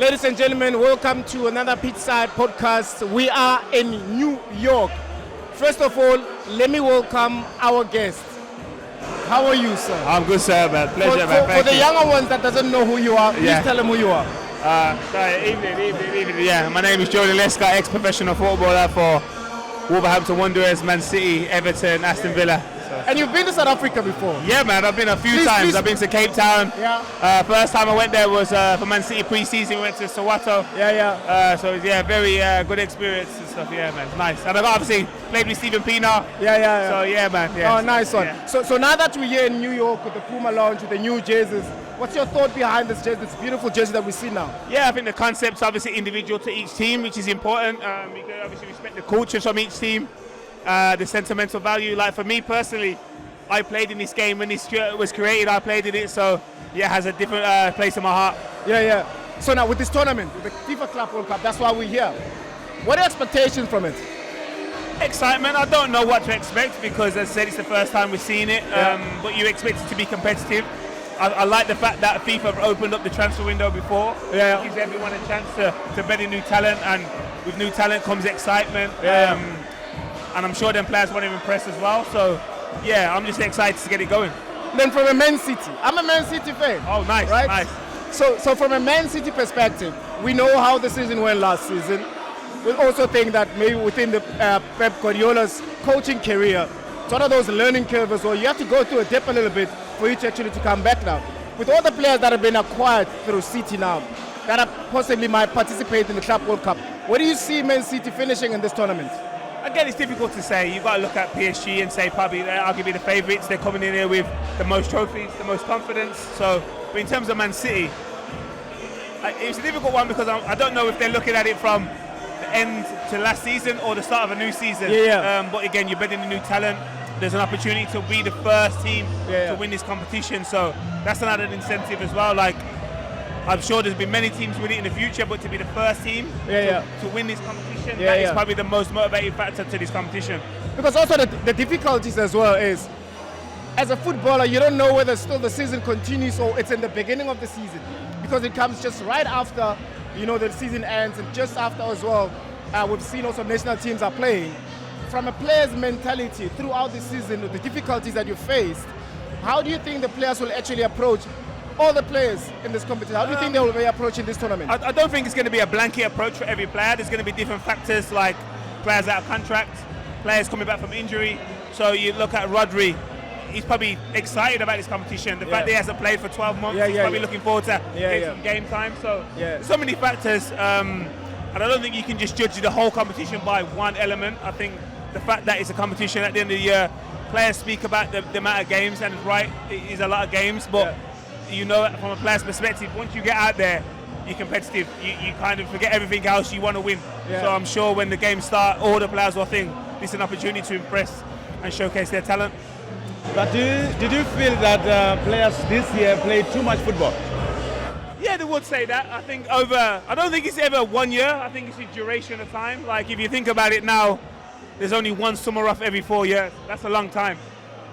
Ladies and gentlemen, welcome to another Pitchside podcast. We are in New York. First of all, let me welcome our guest. How are you, sir? I'm good, sir, man. Pleasure, man. For the younger ones that doesn't know who you are, please tell them who you are. Evening. Yeah, my name is Joleon Lescott, ex-professional footballer for Wolverhampton Wanderers, Man City, Everton, Aston Villa. And you've been to South Africa before? Yeah, man, I've been a few times. I've been to Cape Town. Yeah. First time I went there was for Man City pre-season. We went to Soweto. Yeah. Very good experience and stuff. Yeah, man, it's nice. And I've obviously played with Stephen Pienaar. Yeah. So yeah, man. Yeah. Oh, nice one. Yeah. So now that we're here in New York with the Puma launch, with the new jerseys, what's your thought behind this jersey, this beautiful jersey that we see now? Yeah, I think the concept's obviously individual to each team, which is important. We can obviously respect the cultures from each team, the sentimental value. Like for me personally, I played in this game when this shirt was created. I played in it, so yeah, it has a different place in my heart. Yeah. So now with this tournament, with the FIFA Club World Cup, that's why we're here. What are your expectations from it? Excitement. I don't know what to expect because, as I said, it's the first time we've seen it. But you expect it to be competitive. I like the fact that FIFA have opened up the transfer window before. Yeah. It gives everyone a chance to bet in new talent, and with new talent comes excitement. And I'm sure them players want to impress as well. So, yeah, I'm just excited to get it going. Then from a Man City, I'm a Man City fan. Oh, nice, right? Nice. So from a Man City perspective, we know how the season went last season. We also think that maybe within the Pep Guardiola's coaching career, it's one of those learning curves where you have to go through a dip a little bit for you to actually to come back now. With all the players that have been acquired through City now, that are possibly might participate in the Club World Cup, where do you see Man City finishing in this tournament? Again, it's difficult to say. You've got to look at PSG and say probably they're arguably the favourites. They're coming in here with the most trophies, the most confidence. So, but in terms of Man City, it's a difficult one because I don't know if they're looking at it from the end to last season or the start of a new season. But again, you're betting the new talent. There's an opportunity to be the first team to win this competition. So that's another incentive as well. Like, I'm sure there's been many teams win it in the future, but to be the first team to win this competition, that is probably the most motivating factor to this competition. Because also the difficulties as well is, as a footballer, you don't know whether still the season continues or it's in the beginning of the season, because it comes just right after, the season ends, and just after as well, we've seen also national teams are playing. From a player's mentality throughout the season, the difficulties that you faced, how do you think the players will actually approach all the players in this competition? How do you think they will be approaching this tournament? I don't think it's going to be a blanket approach for every player. There's going to be different factors like players out of contract, players coming back from injury. So you look at Rodri, he's probably excited about this competition. The fact that he hasn't played for 12 months, he's probably looking forward to getting some game time. So so many factors. And I don't think you can just judge the whole competition by one element. I think the fact that it's a competition at the end of the year, players speak about the amount of games, and right, it is a lot of games, but from a player's perspective, once you get out there, you're competitive. You kind of forget everything else. You want to win. So I'm sure when the games start, all the players will think this is an opportunity to impress and showcase their talent. But did you feel that players this year played too much football? Yeah, they would say that. I don't think it's ever 1 year. I think it's the duration of time. Like, if you think about it now, there's only one summer off every 4 years. That's a long time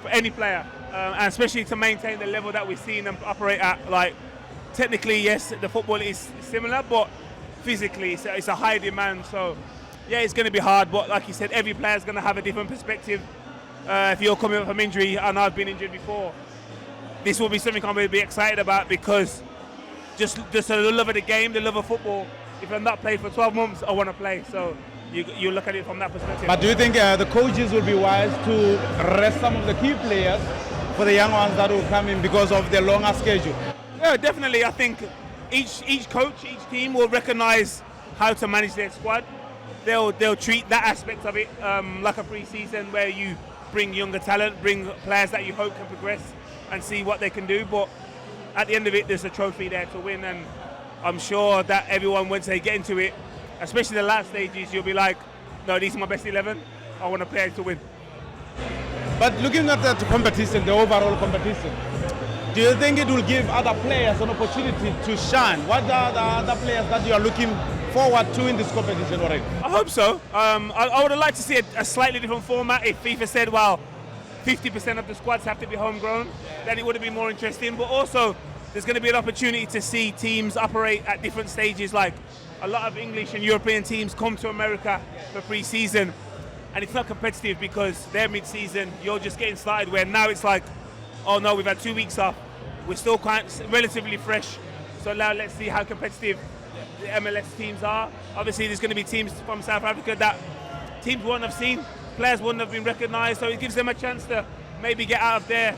for any player. And especially to maintain the level that we've seen them operate at. Like, technically, yes, the football is similar, but physically it's a high demand. So, yeah, it's going to be hard. But like you said, every player is going to have a different perspective. If you're coming up from injury, and I've been injured before, this will be something I'm going to be excited about, because just the love of the game, the love of football. If I'm not played for 12 months, I want to play. So you look at it from that perspective. But do you think the coaches will be wise to rest some of the key players for the young ones that will come in because of their longer schedule? Yeah, definitely. I think each coach, each team will recognise how to manage their squad. They'll treat that aspect of it like a pre-season, where you bring younger talent, bring players that you hope can progress and see what they can do. But at the end of it, there's a trophy there to win, and I'm sure that everyone, once they get into it, especially the last stages, you'll be like, no, these are my best 11. I want to play to win. But looking at the competition, the overall competition, do you think it will give other players an opportunity to shine? What are the other players that you are looking forward to in this competition already? I hope so. I would have liked to see a slightly different format. If FIFA said, well, 50% of the squads have to be homegrown, then it would have been more interesting. But also, there's going to be an opportunity to see teams operate at different stages. Like a lot of English and European teams come to America for pre-season, and it's not competitive because they're mid-season, you're just getting started, where now it's like, oh no, we've had 2 weeks off, we're still relatively fresh, so now let's see how competitive the MLS teams are. Obviously there's going to be teams from South Africa that teams wouldn't have seen, players wouldn't have been recognised, so it gives them a chance to maybe get out of their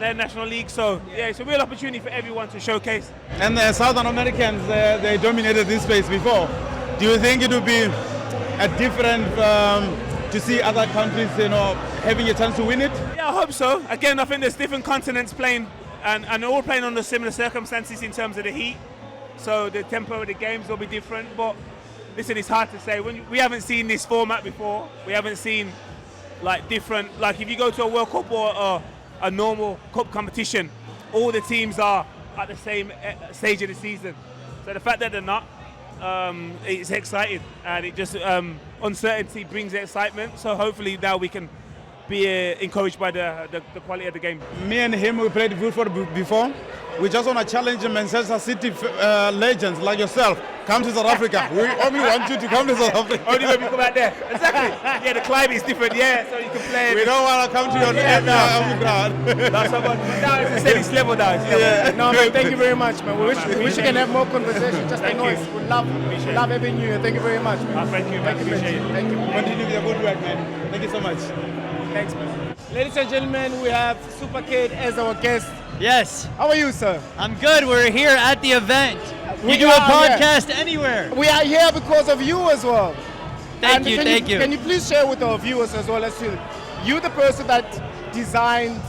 national league. So yeah, it's a real opportunity for everyone to showcase. And the Southern Americans, they dominated this space before. Do you think it would be a different to see other countries, having a chance to win it? Yeah, I hope so. Again, I think there's different continents playing, and all playing under similar circumstances in terms of the heat. So the tempo of the games will be different. But listen, it's hard to say. We haven't seen this format before. We haven't seen different. Like if you go to a World Cup or a normal cup competition, all the teams are at the same stage of the season. So the fact that they're not, it's exciting, and it just uncertainty brings excitement. So hopefully now we can be encouraged by the quality of the game. Me and him, we played football before. We just want to challenge Manchester City legends like yourself. Come to South Africa. We only want you to come to South Africa. Only when we come out there. Exactly. Yeah, the climate is different. Yeah, so you can play. We don't want to come to your ground. That's about. Now it's a steady level now. Yeah. No, man, thank you very much, man. We wish we can have more conversation. Just Thank noise. you. We love having you. Thank you very much, man. Thank you, man. Appreciate it. Thank you. Continue with your good work, man. Thank you so much. Thanks, man. Ladies and gentlemen, we have Super Kid as our guest. Yes. How are you, sir? I'm good. We're here at the event. We We do a are here. podcast anywhere. We are here because of you as well. Thank you. Can you please share with our viewers as well as you, the person that designed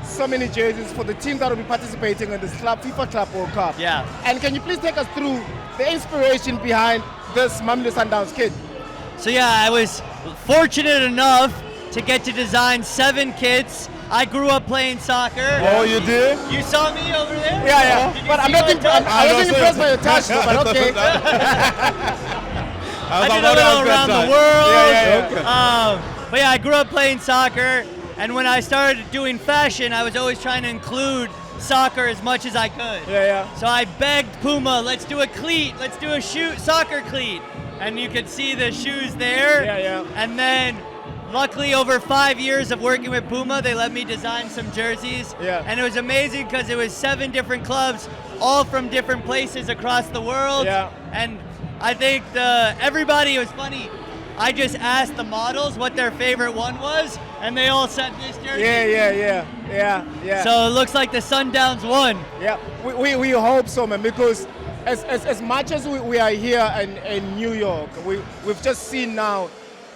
so many jerseys for the teams that will be participating in this FIFA Club World Cup? Yeah. And can you please take us through the inspiration behind this Mamelodi Sundowns kit? So yeah, I was fortunate enough to get to design 7 kits. I grew up playing soccer. Oh, you did? You saw me over there? Yeah. Did you But see I'm not my touch? I wasn't impressed by your touch, though, but okay. I did a little around the world. Yeah. But yeah, I grew up playing soccer, and when I started doing fashion, I was always trying to include soccer as much as I could. Yeah. So I begged Puma, let's do a cleat, let's do a soccer cleat. And you could see the shoes there. Yeah. And then, luckily, over 5 years of working with Puma, they let me design some jerseys. Yeah. And it was amazing because it was 7 different clubs, all from different places across the world. Yeah. And I think everybody, it was funny. I just asked the models what their favorite one was, and they all said this jersey. Yeah. So it looks like the Sundowns won. Yeah, we hope so, man, because as much as we are here in New York, we've just seen now,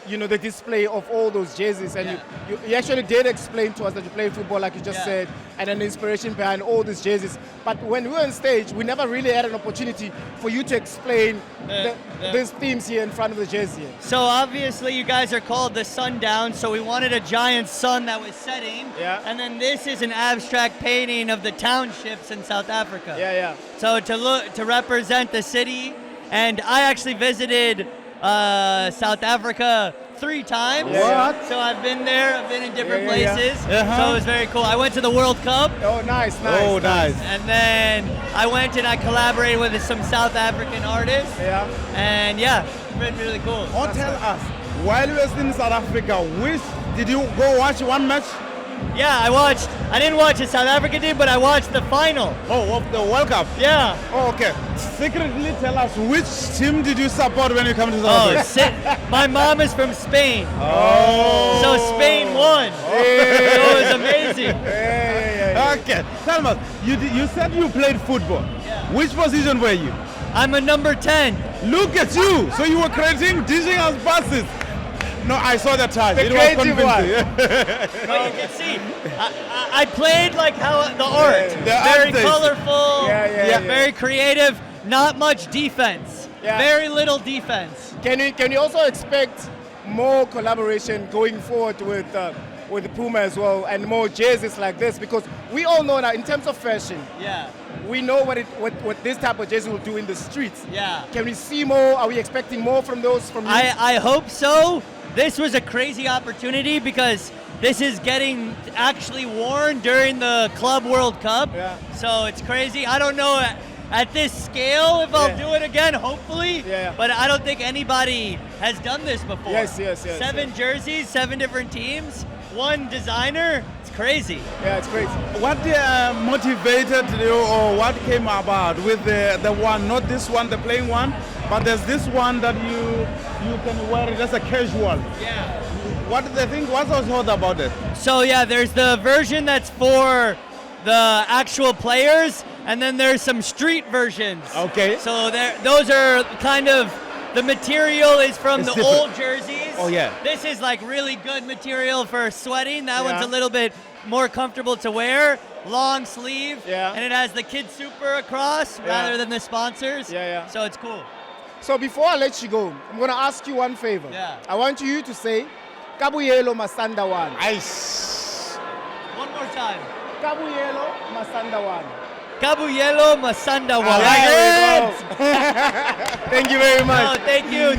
the display of all those jerseys, and you actually did explain to us that you play football, like you just said, and an inspiration behind all these jerseys. But when we were on stage, we never really had an opportunity for you to explain these themes here in front of the jersey. So obviously you guys are called the Sundowns, so we wanted a giant sun that was setting. Yeah. And then this is an abstract painting of the townships in South Africa. Yeah. So to represent the city, and I actually visited South Africa 3 times. What? So I've been there, I've been in different Yeah. places. Uh-huh. So it was very cool. I went to the World Cup. Oh, nice. Oh, nice. And then I went and I collaborated with some South African artists. Yeah. And yeah, it's been really cool. Oh, tell us, while you were in South Africa, did you go watch one match? Yeah, I didn't watch the South African team, but I watched the final. Oh, of the World Cup? Yeah. Oh, okay. Secretly tell us, which team did you support when you come to South Africa? My mom is from Spain. Oh. So Spain won. So it was amazing. Yeah. Okay. Tell us, you said you played football. Yeah. Which position were you? I'm a number 10. Look at you. So you were creating, dishing us passes. No, I saw that touch. The It was creative convincing. But you can see, I played like how the art. The Very artist. colorful. Yeah. Very creative. Not much defense. Yeah. Very little defense. Can you also expect more collaboration going forward with Puma as well, and more jerseys like this? Because we all know that in terms of fashion, Yeah. we know what this type of jersey will do in the streets. Yeah. Can we see more? Are we expecting more from those from you? I hope so. This was a crazy opportunity because this is getting actually worn during the Club World Cup. Yeah. So it's crazy. I don't know at this scale if I'll do it again, hopefully. Yeah. But I don't think anybody has done this before. Yes. 7 jerseys, 7 different teams, 1 designer. It's crazy. Yeah, it's crazy. What motivated you, or what came about with the one, not this one, the plain one, but there's this one that you can wear it as a casual. Yeah. What did they think? What's so hot about it? So yeah, there's the version that's for the actual players, and then there's some street versions. Okay. So those are kind of, the material is from It's the different. old jerseys. Oh, yeah. This is like really good material for sweating. That Yeah. one's a little bit more comfortable to wear. Long sleeve. Yeah. And it has the KidSuper across rather than the sponsors. Yeah. So it's cool. So before I let you go, I'm going to ask you one favor. Yeah. I want you to say, 𝐿𝐿𝐿𝐼𝐿𝐿 Masanda one. Ice. One more time. 𝐿𝐿𝐿𝐼𝐿𝐿 Masanda one. 𝐏𝐤𝐢𝐿𝐿 Masanda I one. like it. Thank you very much. Oh, thank you.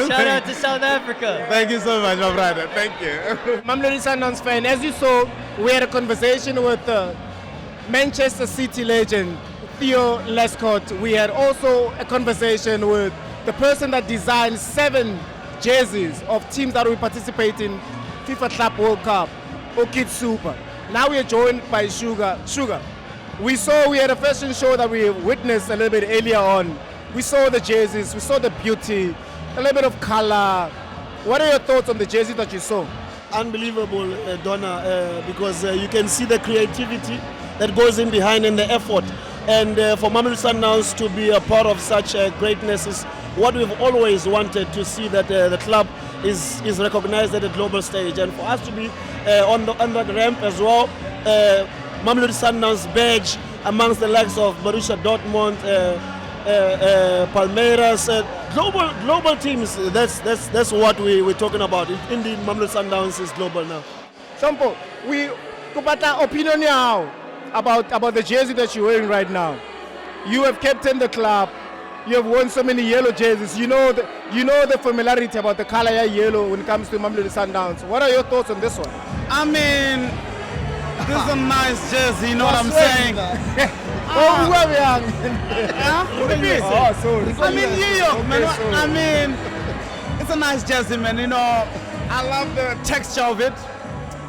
Shout out to South Africa. Thank you so much, my brother. Thank you. Mamelodi Sundowns fan, as you saw, we had a conversation with Manchester City legend Joleon Lescott. We had also a conversation with the person that designed 7 jerseys of teams that will participate in FIFA Club World Cup or KidSuper. Now we are joined by Sugar. We had a fashion show that we witnessed a little bit earlier on. We saw the jerseys, we saw the beauty, a little bit of color. What are your thoughts on the jersey that you saw? Unbelievable, Donna, because you can see the creativity that goes in behind and the effort. And for Mamelodi Sundowns to be a part of such greatness is what we've always wanted to see, that the club is recognized at a global stage. And for us to be on the ramp as well, Mamelodi Sundowns badge amongst the likes of Borussia Dortmund, Palmeiras, global teams. That's what we're talking about. Indeed, Mamelodi Sundowns is global now. Hlompho, we kupata opinion now about the jersey that you're wearing right now. You have captained the club. You have worn so many yellow jerseys. You know the familiarity about the color yellow when it comes to Mamelodi Sundowns. What are your thoughts on this one? I mean, this is a nice jersey, you know what I'm saying? Oh, we are young. What do you mean? Oh, sorry. I mean, New York, man. Okay, sorry. I mean, it's a nice jersey, man. You know, I love the texture of it.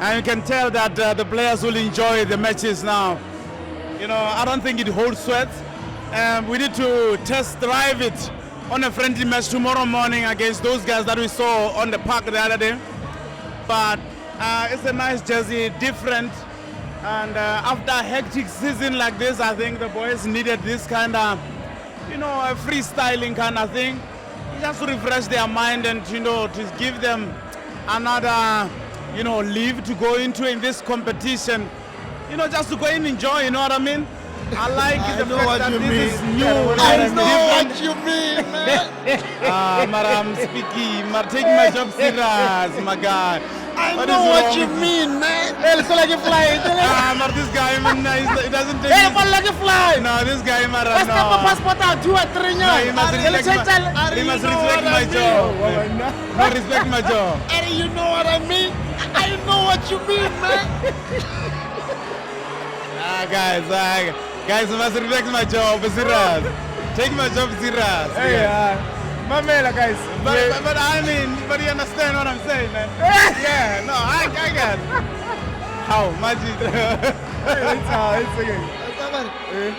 And you can tell that the players will enjoy the matches now. You know, I don't think it holds sweat. We need to test drive it on a friendly match tomorrow morning against those guys that we saw on the park the other day. But it's a nice jersey, different. And after a hectic season like this, I think the boys needed this kind of, a freestyling kind of thing, just to refresh their mind and, to give them another, leave to go into in this competition. Just to go and enjoy, you know what I mean? I like the fact that this is new. I know what you mean, man. I'm speaking, I'm taking my job serious, my guy. I know what you mean, man. Hey, so like a fly. But this guy, man, he doesn't take Hey, his... but like a fly. No, this guy, man, Let's no. take my passport out. 2 or 3 No, he must respect my job. No, respect my job. And you know what I mean? I know what you mean, man. Guys, you must respect my job, serious. Take my job serious. Hey, Mamela, guys. But I mean, but you understand what I'm saying, man? Yeah, no, I get. How much is It's okay.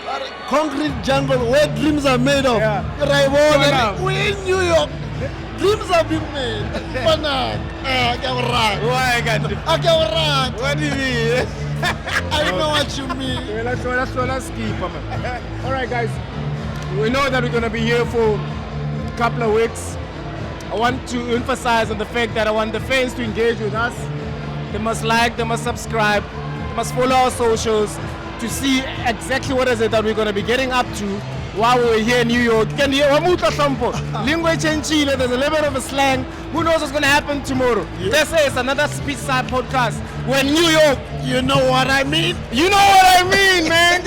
Concrete jungle where dreams are made of. Yeah. Right, we're in New York. Dreams are being made. Why what do you mean? I know what you mean. Let's keep them. All right, guys. We know that we're going to be here for a couple of weeks. I want to emphasize on the fact that I want the fans to engage with us. They must like, they must subscribe, they must follow our socials to see exactly what is it that we're going to be getting up to while we're here in New York. Can you hear Hlompho? Lingua Chile, there's a little bit of a slang. Who knows what's going to happen tomorrow? This is another Speech Side podcast. We're in New York. You know what I mean? You know what I mean, man.